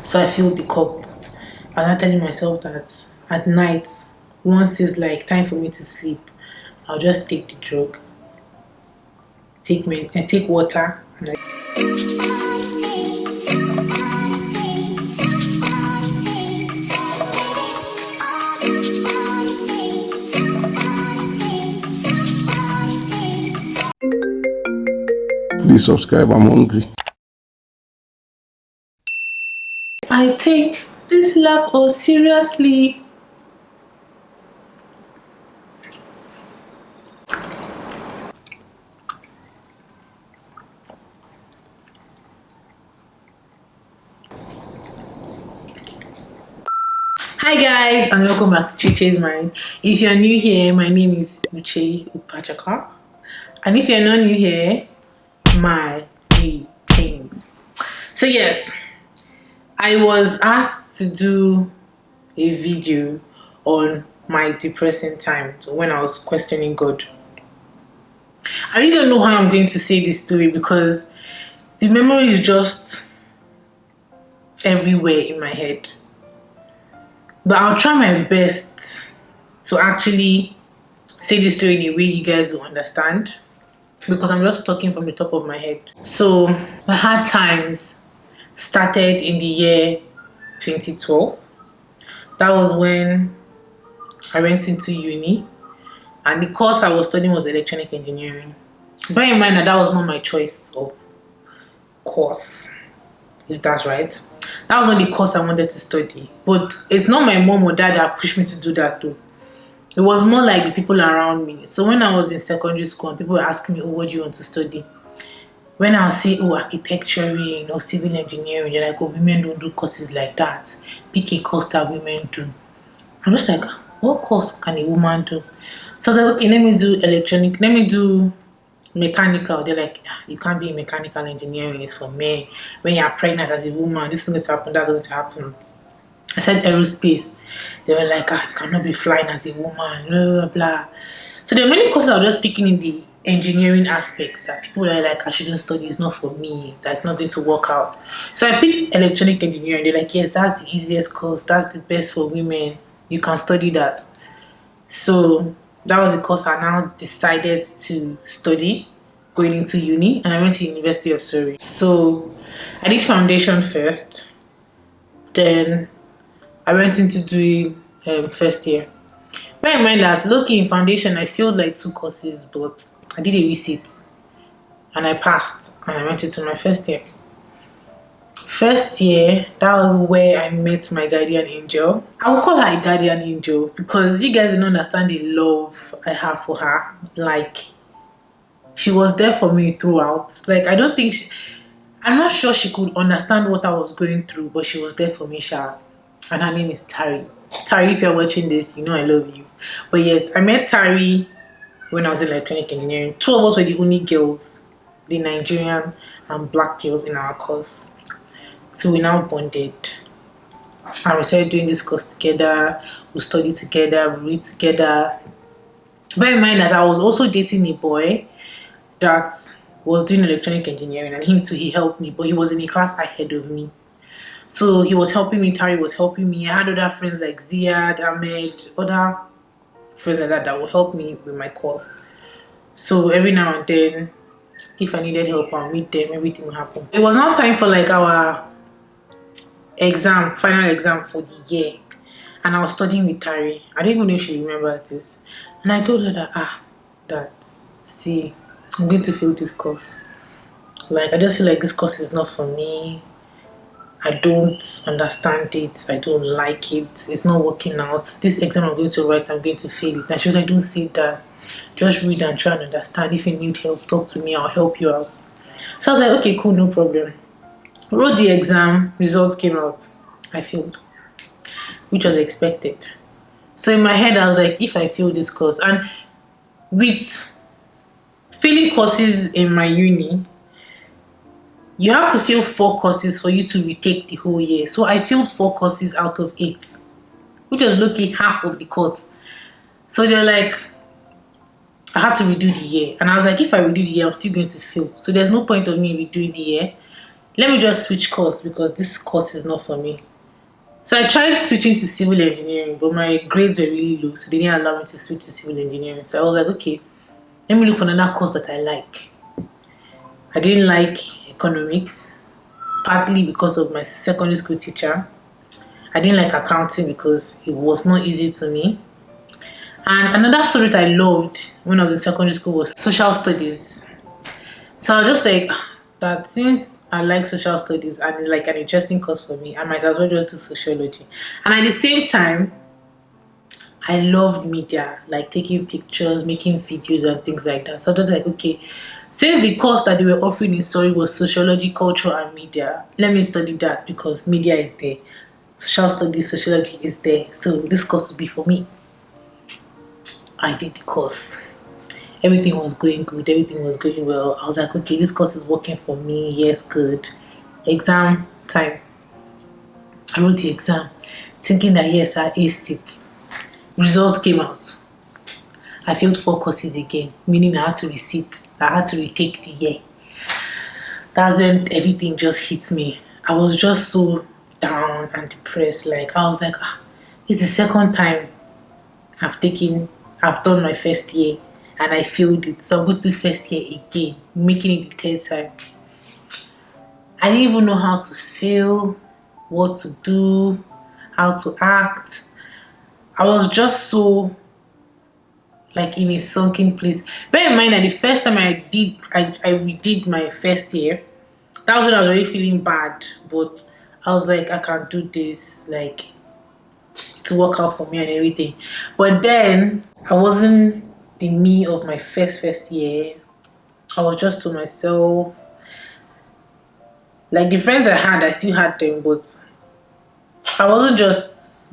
So I filled the cup. And I'm telling myself that at night, once it's like time for me to sleep, I'll just take the drug, take water, and Please subscribe, I'm hungry. I take this love all seriously. Hi guys, and welcome back to Chuches Mind. If you're new here, my name is Uche Upachaka, and if you're not new here, my things. So yes, I was asked to do a video on my depressing time, so when I was questioning God. I really don't know how I'm going to say this story because the memory is just everywhere in my head. But I'll try my best to actually say this story in a way you guys will understand, because I'm just talking from the top of my head. So my hard times started in the year 2012. That was when I went into uni, and the course I was studying was electronic engineering. Bear in mind that that was not my choice of course, if that's right. That was not the course I wanted to study, but it's not my mom or dad that pushed me to do that though. It was more like the people around me. So when I was in secondary school and people were asking me, oh, what do you want to study? When I'll say, oh, architecture or civil engineering, they're like, oh, women don't do courses like that. Pick a course that women do. I'm just like, what course can a woman do? So I was like, okay, let me do electronic, let me do mechanical. They're like, you can't be in mechanical engineering, it's for men. When you're pregnant as a woman, this is going to happen, that's going to happen. I said aerospace. They were like, you cannot be flying as a woman, blah, blah, blah. So there are many courses I was just picking in the engineering aspects that people are like, I shouldn't study, it's not for me, that's not going to work out. So I picked electronic engineering. They're like, yes, that's the easiest course, that's the best for women, you can study that. So that was the course I now decided to study going into uni, and I went to University of Surrey. So I did foundation first, then I went into doing first year. Bear in mind that looking in foundation, I failed like 2 courses, but I did a resit and I passed, and I went into my first year. First year, that was where I met my guardian angel. I will call her a guardian angel because you guys don't understand the love I have for her. Like, she was there for me throughout. Like, I'm not sure she could understand what I was going through, but she was there for me, Sha. And her name is Tari. Tari, if you're watching this, you know I love you. But yes, I met Tari when I was in electronic engineering. 2 of us were the only girls, the Nigerian and black girls in our course. So we now bonded. And we started doing this course together. We studied together, we read together. Bear in mind that I was also dating a boy that was doing electronic engineering, and him too, he helped me, but he was in a class ahead of me. So he was helping me, Tari was helping me. I had other friends like Ziad, Ahmed, other friends like that would help me with my course. So every now and then, if I needed help, I'll meet them, everything will happen. It was now time for like our final exam for the year. And I was studying with Tari. I don't even know if she remembers this. And I told her that, see, I'm going to fail this course. Like, I just feel like this course is not for me. I don't understand it. I don't like it. It's not working out. This exam I'm going to write, I'm going to fail it. And she was like, don't say that. Just read and try and understand. If you need help, talk to me. I'll help you out. So I was like, okay, cool, no problem. Wrote the exam. Results came out. I failed, which was expected. So in my head, I was like, if I fail this course, and with failing courses in my uni, you have to fail 4 courses for you to retake the whole year. So I failed 4 courses out of 8, which was looking half of the course. So they're like, I have to redo the year. And I was like, if I redo the year, I'm still going to fail. So there's no point of me redoing the year. let me just switch course because this course is not for me. So I tried switching to civil engineering, but my grades were really low, so they didn't allow me to switch to civil engineering. So I was like, okay, let me look for another course that I like. I didn't like economics, partly because of my secondary school teacher. I didn't like accounting because it was not easy to me. And another subject I loved when I was in secondary school was social studies. So I was just like, that since I like social studies and it's like an interesting course for me, I might as well just do sociology. And at the same time, I loved media, like taking pictures, making videos and things like that. So I was like, okay, since the course that they were offering in SONY was sociology, culture and media, let me study that because media is there. Social studies, sociology is there. So this course would be for me. I did the course. Everything was going good. Everything was going well. I was like, okay, this course is working for me. Yes, good. Exam time. I wrote the exam thinking that yes, I aced it. Results came out. I failed 4 courses again, meaning I had to resit. I had to retake the year. That's when everything just hit me. I was just so down and depressed. Like I was like, it's the second time I've done my first year and I failed it. So I'm going to do first year again, making it the 3rd time. I didn't even know how to feel, what to do, how to act. I was just so like in a sunken place. Bear in mind that the first time I redid my first year, that was when I was already feeling bad. But I was like, I can't do this, like to work out for me and everything. But then I wasn't the me of my first year. I was just to myself. Like the friends I had, I still had them, but I wasn't just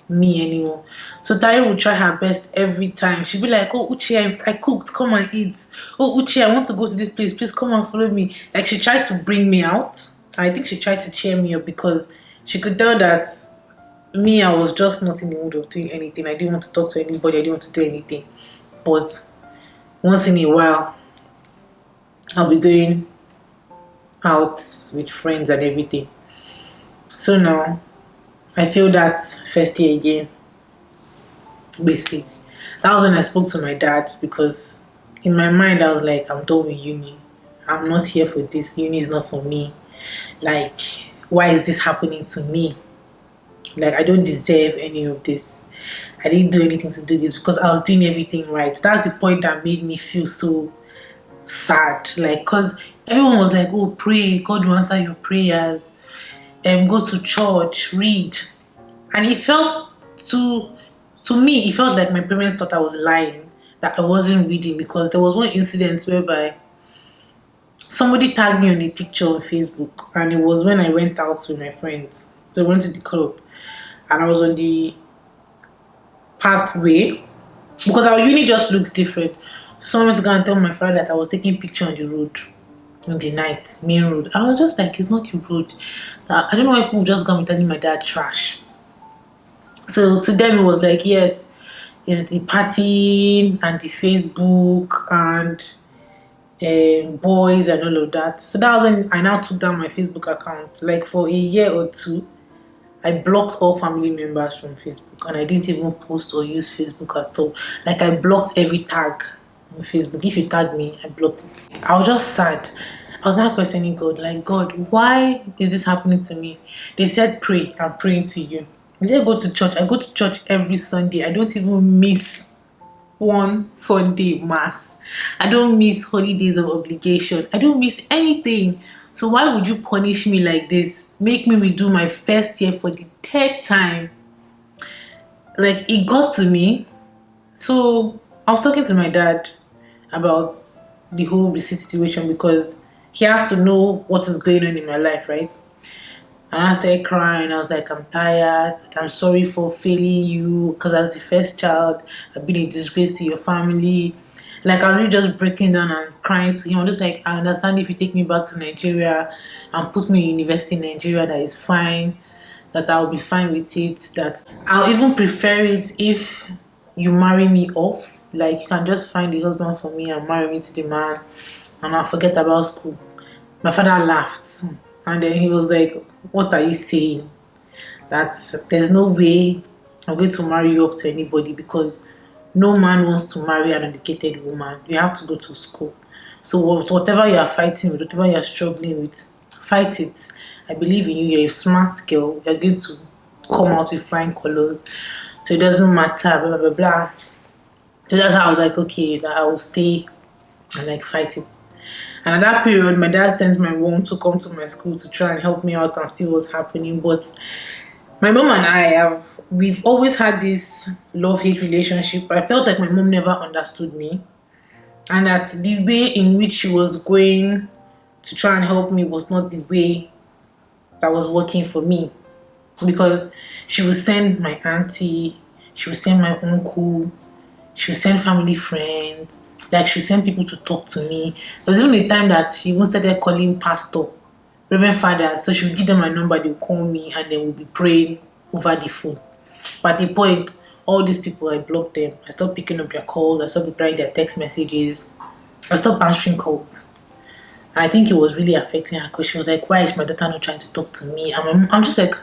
me anymore. So Tari would try her best every time. She'd be like, oh Uche, I cooked, come and eat. Oh Uche, I want to go to this place, please come and follow me. Like she tried to bring me out. I think she tried to cheer me up because she could tell that me, I was just not in the mood of doing anything. I didn't want to talk to anybody, I didn't want to do anything. But once in a while, I'll be going out with friends and everything. So now I feel that first year again. Basically, that was when I spoke to my dad because in my mind I was like, I'm done with uni. I'm not here for this. Uni is not for me. Like, why is this happening to me? Like, I don't deserve any of this. I didn't do anything to do this because I was doing everything right. That's the point that made me feel so sad. Like, because everyone was like, oh, pray, God will answer your prayers. Go to church, read. And it felt to me, it felt like my parents thought I was lying, that I wasn't reading, because there was one incident whereby somebody tagged me on a picture on Facebook, and it was when I went out with my friends. So I went to the club, and I was on the pathway, because our uni just looks different. Someone went to go and tell my father that I was taking a picture on the road, in the night, main road. I was just like, it's not the road. I don't know why people just got me telling my dad trash. So to them it was like, yes, it's the party and the Facebook and boys and all of that. So that was when I now took down my Facebook account. Like for a year or two, I blocked all family members from Facebook, and I didn't even post or use Facebook at all. Like I blocked every tag on Facebook. If you tag me, I blocked it. I was just sad. I was now questioning God, like, God, why is this happening to me? They said pray, I'm praying to you. They said go to church. I go to church every Sunday. I don't even miss one Sunday mass. I don't miss holidays of obligation. I don't miss anything. So why would you punish me like this? Make me redo my first year for the 3rd time. Like, it got to me. So I was talking to my dad about the whole receipt situation, because he has to know what is going on in my life, right? And I started crying. I was like, I'm tired. I'm sorry for failing you, because as the first child, I've been a disgrace to your family. Like, I was really just breaking down and crying to him. I'm just like, I understand if you take me back to Nigeria and put me in university in Nigeria, that is fine, that I'll be fine with it, that I'll even prefer it if you marry me off. Like, you can just find the husband for me and marry me to the man, and I'll forget about school. My father laughed. And then he was like, what are you saying? That there's no way I'm going to marry you up to anybody, because no man wants to marry an educated woman. You have to go to school. So whatever you are fighting with, whatever you are struggling with, fight it. I believe in you. You're a smart girl. You're going to come out with flying colors. So it doesn't matter, blah, blah, blah, blah. So that's how I was like, okay, that I will stay and like fight it. And at that period, my dad sent my mom to come to my school to try and help me out and see what's happening. But my mom and we've always had this love-hate relationship. I felt like my mom never understood me, and that the way in which she was going to try and help me was not the way that was working for me. Because she would send my auntie, she would send my uncle, she would send family friends, like she would send people to talk to me. There was even a time that she even started calling pastor, Reverend Father, so she would give them my number, they would call me, and then we'll be praying over the phone. But at the point, all these people, I blocked them. I stopped picking up their calls, I stopped replying their text messages, I stopped answering calls. And I think it was really affecting her, because she was like, why is my daughter not trying to talk to me? And I'm just like,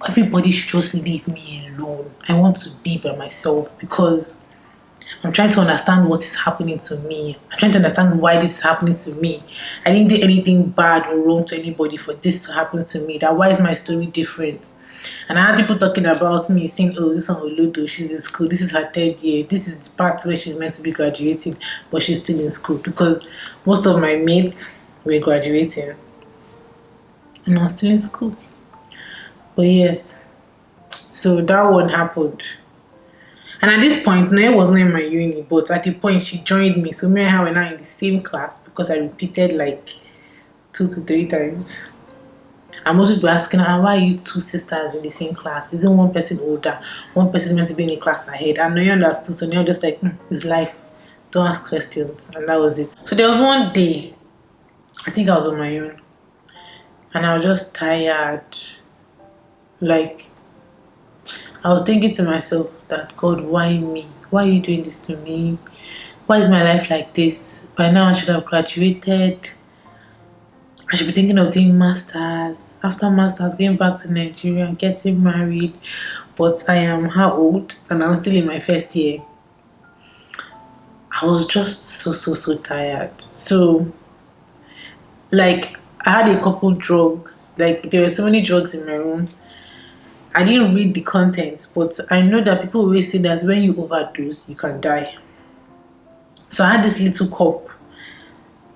everybody should just leave me alone. I want to be by myself, because I'm trying to understand what is happening to me. I'm trying to understand why this is happening to me. I didn't do anything bad or wrong to anybody for this to happen to me. That why is my story different? And I had people talking about me, saying, oh, this one Olodo, she's in school, this is her 3rd year, this is the part where she's meant to be graduating, but she's still in school. Because most of my mates were graduating and I was still in school. But yes, so that one happened. And at this point, Noe was not in my uni, but at the point she joined me. So me and her were now in the same class, because I repeated like 2 to 3 times. And most people asking her, why are you 2 sisters in the same class? Isn't one person older? One person is meant to be in a class ahead. And Noe understood, so Noe just like, it's life. Don't ask questions. And that was it. So there was one day, I think I was on my own, and I was just tired. Like, I was thinking to myself that, God, why me? Why are you doing this to me? Why is my life like this? By now I should have graduated. I should be thinking of doing masters. After masters, going back to Nigeria and getting married. But I am how old? And I'm still in my 1st year. I was just so tired. So, like, I had a couple drugs. Like, there were so many drugs in my room. I didn't read the content, but I know that people always say that when you overdose, you can die. So I had this little cup.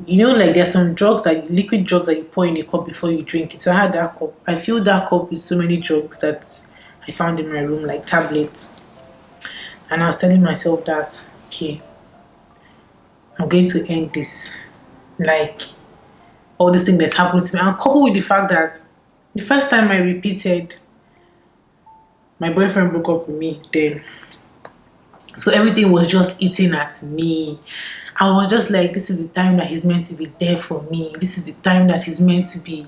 You know, like there's some drugs, like liquid drugs that you pour in a cup before you drink it. So I had that cup. I filled that cup with so many drugs that I found in my room, like tablets. And I was telling myself that, okay, I'm going to end this. Like, all this thing that's happened to me. And coupled with the fact that the first time I repeated, my boyfriend broke up with me then. So everything was just eating at me. I was just like, this is the time that he's meant to be there for me. This is the time that he's meant to be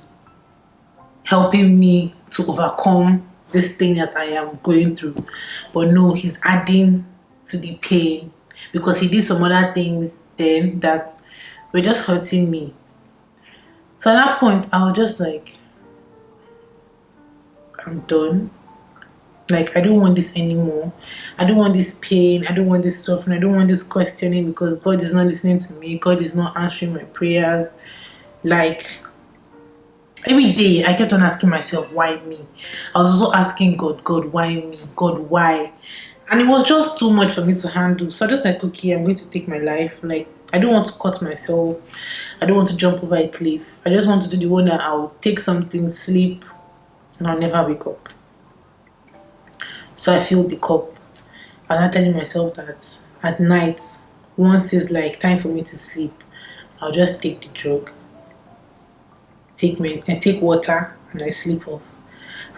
helping me to overcome this thing that I am going through. But no, he's adding to the pain, because he did some other things then that were just hurting me. So at that point, I was just like, I'm done. Like, I don't want this anymore. I don't want this pain. I don't want this suffering. I don't want this questioning, because God is not listening to me. God is not answering my prayers. Like, every day I kept on asking myself, why me? I was also asking God, God, why me? God, why? And it was just too much for me to handle. So I just like, okay, I'm going to take my life. Like, I don't want to cut myself. I don't want to jump over a cliff. I just want to do the one that I'll take something, sleep, and I'll never wake up. So I filled the cup, and I'm telling myself that at night, once it's like time for me to sleep, I'll just take the drug, take water, and I sleep off.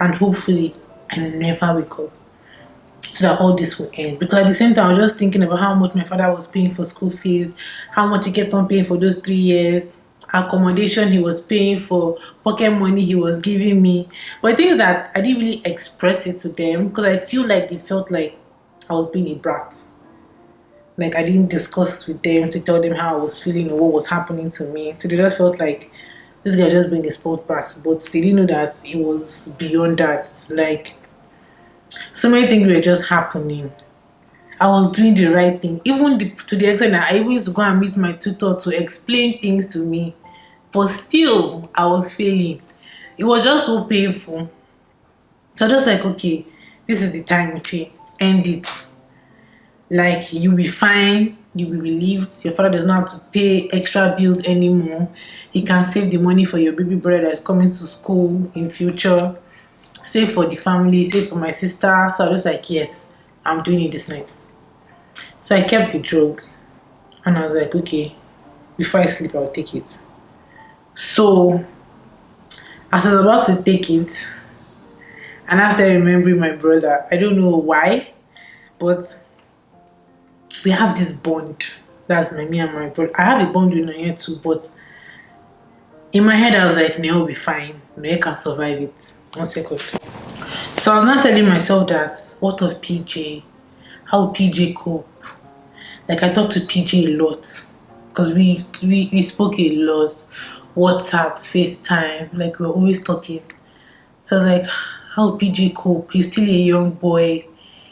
And hopefully, I never wake up, so that all this will end. Because at the same time, I was just thinking about how much my father was paying for school fees, how much he kept on paying for those 3 years, accommodation he was paying for, pocket money he was giving me. But the thing is that I didn't really express it to them, because I feel like they felt like I was being a brat. Like, I didn't discuss with them to tell them how I was feeling or what was happening to me. So they just felt like, this guy just being a sport part, but they didn't know that it was beyond that. Like, so many things were just happening. I was doing the right thing, even to the extent that I even used to go and meet my tutor to explain things to me, but still I was failing. It was just so painful. So just like, okay, this is the time, okay, end it. Like, you'll be fine, you'll be relieved. Your father does not have to pay extra bills anymore. He can save the money for your baby brother that's coming to school in future. Save for the family, save for my sister. So I was like, yes, I'm doing it this night. So I kept the drugs, and I was like, okay, before I sleep, I'll take it. So as I was about to take it, and I started remembering my brother. I don't know why, but we have this bond. That's me and my brother. I have a bond with Noye too, but in my head I was like, Noye will be fine. Noye can survive it. 1 second. So I was not telling myself that, what of PJ? How will PJ cope? Like, I talked to PJ a lot, because we spoke a lot. WhatsApp, FaceTime, like, we were always talking. So I was like, how will PJ cope? He's still a young boy.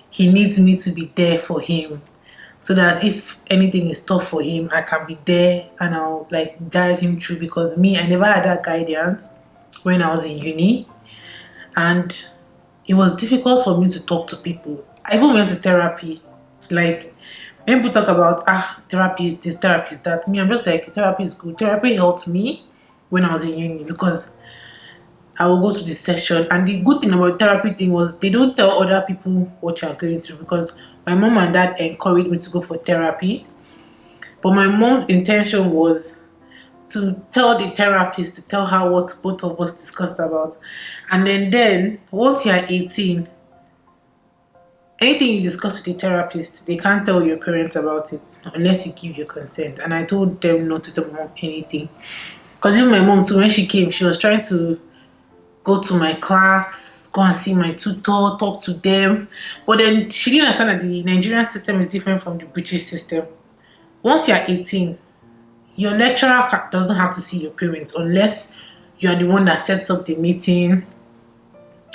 He needs me to be there for him, so that if anything is tough for him, I can be there and I'll like guide him through. Because me, I never had that guidance when I was in uni, and it was difficult for me to talk to people. I even went to therapy. Like, when people talk about therapy is this, therapy is that, me, I'm just like, therapy is good. Therapy helped me when I was in uni, because I will go to the session, and the good thing about therapy thing was they don't tell other people what you are going through. Because my mom and dad encouraged me to go for therapy, but my mom's intention was to tell the therapist to tell her what both of us discussed about. And then once you are 18, anything you discuss with the therapist, they can't tell your parents about it unless you give your consent. And I told them not to tell my mom anything. Because even my mom too, when she came, she was trying to go to my class, go and see my tutor, talk to them. But then she didn't understand that the Nigerian system is different from the British system. Once you're 18, your lecturer doesn't have to see your parents unless you are the one that sets up the meeting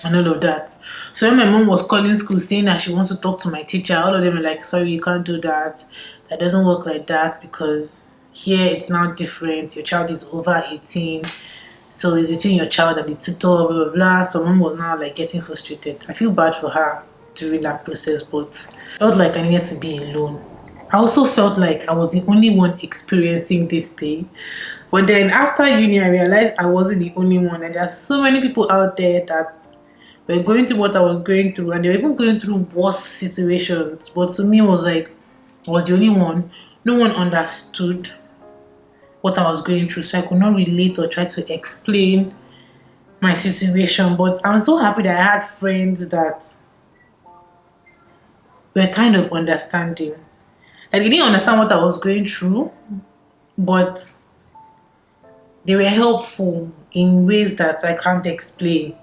and all of that. So when my mom was calling school saying that she wants to talk to my teacher, all of them were like, sorry, you can't do that. That doesn't work like that, because here it's now different. Your child is over 18. So it's between your child and the tutor, blah, blah, blah. So mom was now like getting frustrated. I feel bad for her during that process, but I felt like I needed to be alone. I also felt like I was the only one experiencing this thing. But then after uni, I realized I wasn't the only one. And there are so many people out there that were going through what I was going through. And they were even going through worse situations. But to me, it was like, I was the only one. No one understood what I was going through. So I could not relate or try to explain my situation. But I'm so happy that I had friends that were kind of understanding. Like, they didn't understand what I was going through, but they were helpful in ways that I can't explain.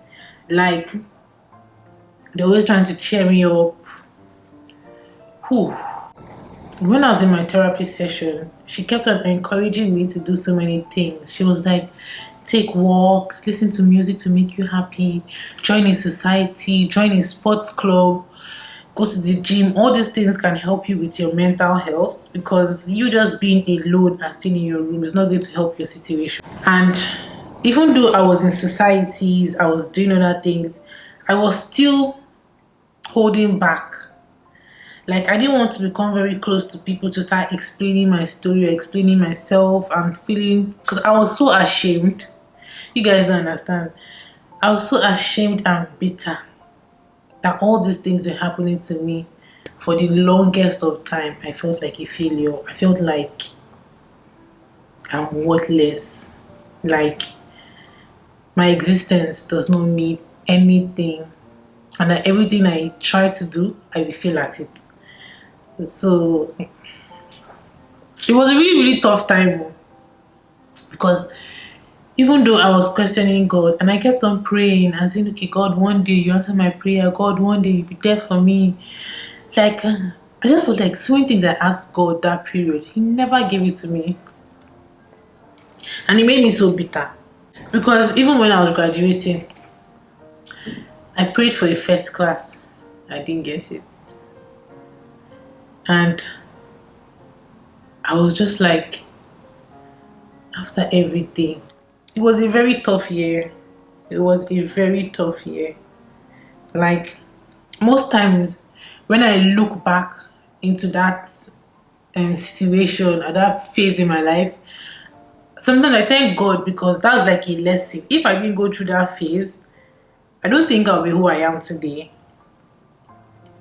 Like, they're always trying to cheer me up. Whew. When I was in my therapy session, she kept on encouraging me to do so many things. She was like, take walks, listen to music to make you happy, join a society, join a sports club, go to the gym. All these things can help you with your mental health, because you just being alone and staying in your room is not going to help your situation. And even though I was in societies, I was doing other things, I was still holding back. Like, I didn't want to become very close to people to start explaining my story or explaining myself and feeling, because I was so ashamed. You guys don't understand. I was so ashamed and bitter that all these things were happening to me. For the longest of time, I felt like a failure. I felt like I'm worthless. Like, my existence does not mean anything. And that everything I try to do, I will fail at it. So it was a really, really tough time, because even though I was questioning God, and I kept on praying and saying, okay, God, one day you answer my prayer. God, one day you be there for me. Like, I just felt like so many things I asked God that period, He never gave it to me. And it made me so bitter. Because even when I was graduating, I prayed for a first class. I didn't get it. And I was just like, after everything, it was a very tough year. It was a very tough year. Like, most times when I look back into that situation at that phase in my life, sometimes I thank God because that's like a lesson. If I didn't go through that phase, I don't think I'll be who I am today.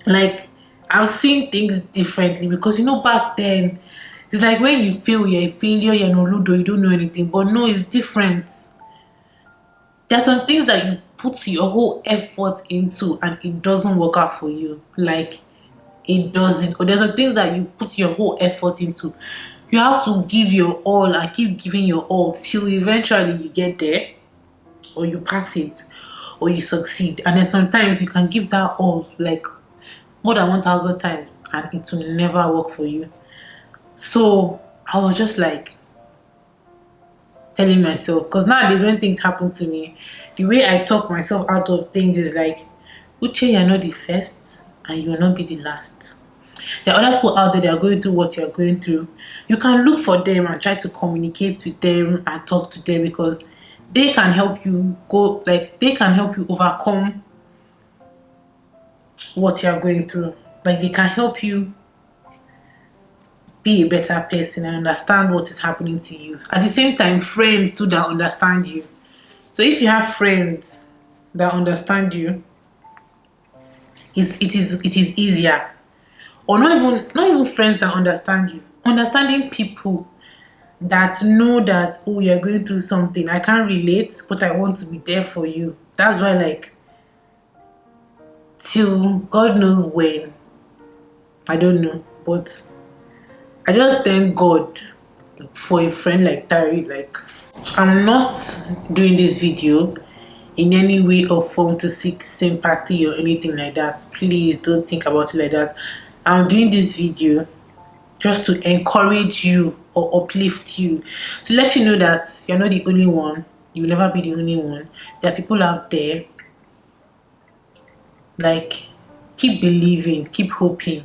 Like, I've seen things differently because back then it's like when you fail, you're a failure, you're no ludo, you don't know anything. But no, it's different. There are some things that you put your whole effort into and it doesn't work out for you. Like, it doesn't. Or there's some things that you put your whole effort into. You have to give your all and keep giving your all till eventually you get there, or you pass it, or you succeed. And then sometimes you can give that all like more than 1,000 times and it will never work for you. So I was just like telling myself, because nowadays when things happen to me, the way I talk myself out of things is like, Uche, you're not the first and you will not be the last. There are other people out there that are going through what you're going through. You can look for them and try to communicate with them and talk to them because they can help you they can help you overcome what you're going through. Like, they can help you be a better person and understand what is happening to you. At the same time, friends too that understand you. So if you have friends that understand you, it is easier. Or not even friends that understand you. Understanding people that know that, oh, you're going through something. I can't relate, but I want to be there for you. That's why, like, till God knows when, I don't know, but I just thank God for a friend like Tari. Like, I'm not doing this video in any way or form to seek sympathy or anything like that. Please don't think about it like that. I'm doing this video just to encourage you or uplift you, to let you know that you're not the only one. You'll never be the only one. There are people out there. Like, keep believing, keep hoping.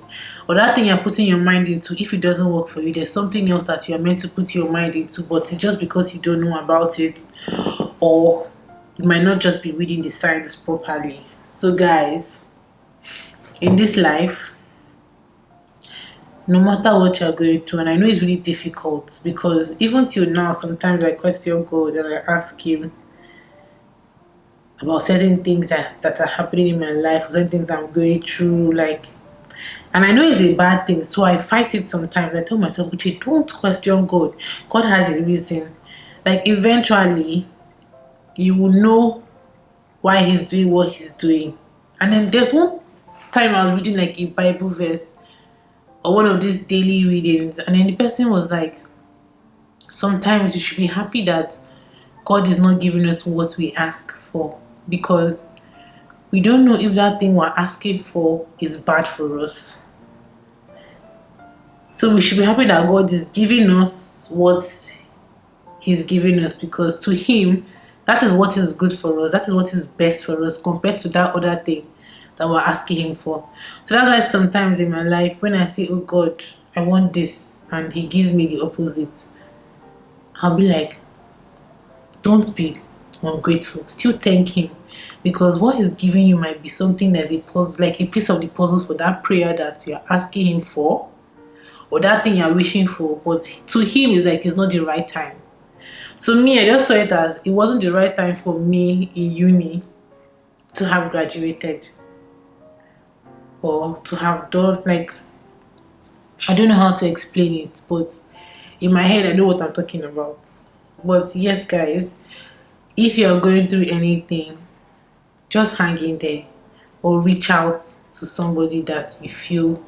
Or that thing you're putting your mind into, if it doesn't work for you, there's something else that you're meant to put your mind into, but it's just because you don't know about it, or you might not just be reading the signs properly. So guys, in this life, no matter what you're going through, and I know it's really difficult because even till now, sometimes I question God and I ask Him about certain things that are happening in my life, certain things that I'm going through, like, and I know it's a bad thing, so I fight it sometimes. I tell myself, Uche, don't question God. God has a reason. Like, eventually, you will know why He's doing what He's doing. And then there's one time I was reading like a Bible verse or one of these daily readings, and then the person was like, sometimes you should be happy that God is not giving us what we ask for, because we don't know if that thing we're asking for is bad for us. So we should be happy that God is giving us what He's giving us, because to Him, that is what is good for us. That is what is best for us compared to that other thing that we're asking Him for. So that's why sometimes in my life, when I say, oh God, I want this, and He gives me the opposite, I'll be like, don't be ungrateful. Still thank Him, because what He's giving you might be something that's a puzzle, like a piece of the puzzle for that prayer that you're asking Him for, or that thing you're wishing for. But to Him, it's like it's not the right time. So me, I just saw it as it wasn't the right time for me in uni to have graduated, or to have done, like, I don't know how to explain it, but in my head I know what I'm talking about. But yes guys, if you're going through anything, just hang in there, or reach out to somebody that you feel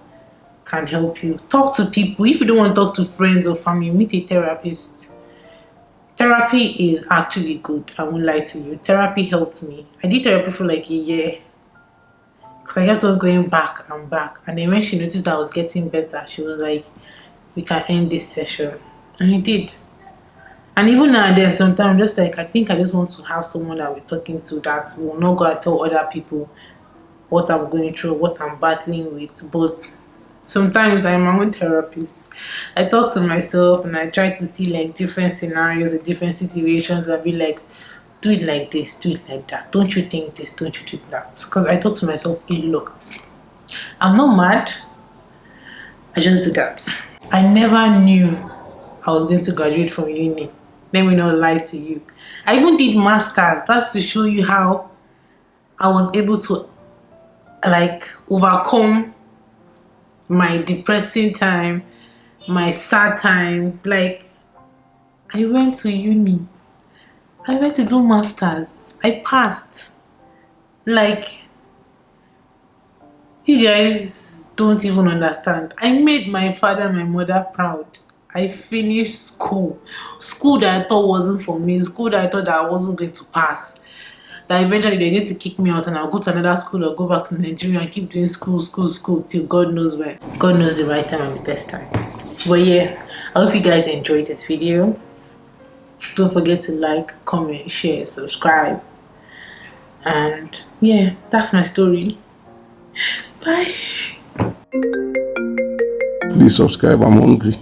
can help you. Talk to people. If you don't want to talk to friends or family, meet a therapist. Therapy is actually good, I won't lie to you. Therapy helped me. I did therapy for like a year, because I kept on going back and back, and then when she noticed that I was getting better, she was like, we can end this session, and I did. And even now, there's sometimes just like I think I just want to have someone that we're talking to that will not go and tell other people what I'm going through, what I'm battling with. But sometimes I'm my own therapist. I talk to myself and I try to see like different scenarios and different situations and be like, do it like this, do it like that. Don't you think this? Don't you do that? Because I talk to myself a lot. I'm not mad. I just do that. I never knew I was going to graduate from uni. Let me not lie to you. I even did masters. That's to show you how I was able to like overcome my depressing time, my sad times. Like I went to uni. I went to do masters. I passed. Like you guys don't even understand. I made my father and my mother proud. I finished school. School that I thought wasn't for me. School that I thought that I wasn't going to pass. That eventually they're going to kick me out and I'll go to another school or go back to Nigeria and keep doing school till God knows when. God knows the right time and the best time. But yeah, I hope you guys enjoyed this video. Don't forget to like, comment, share, subscribe. And yeah, that's my story. Bye. Please subscribe. I'm hungry.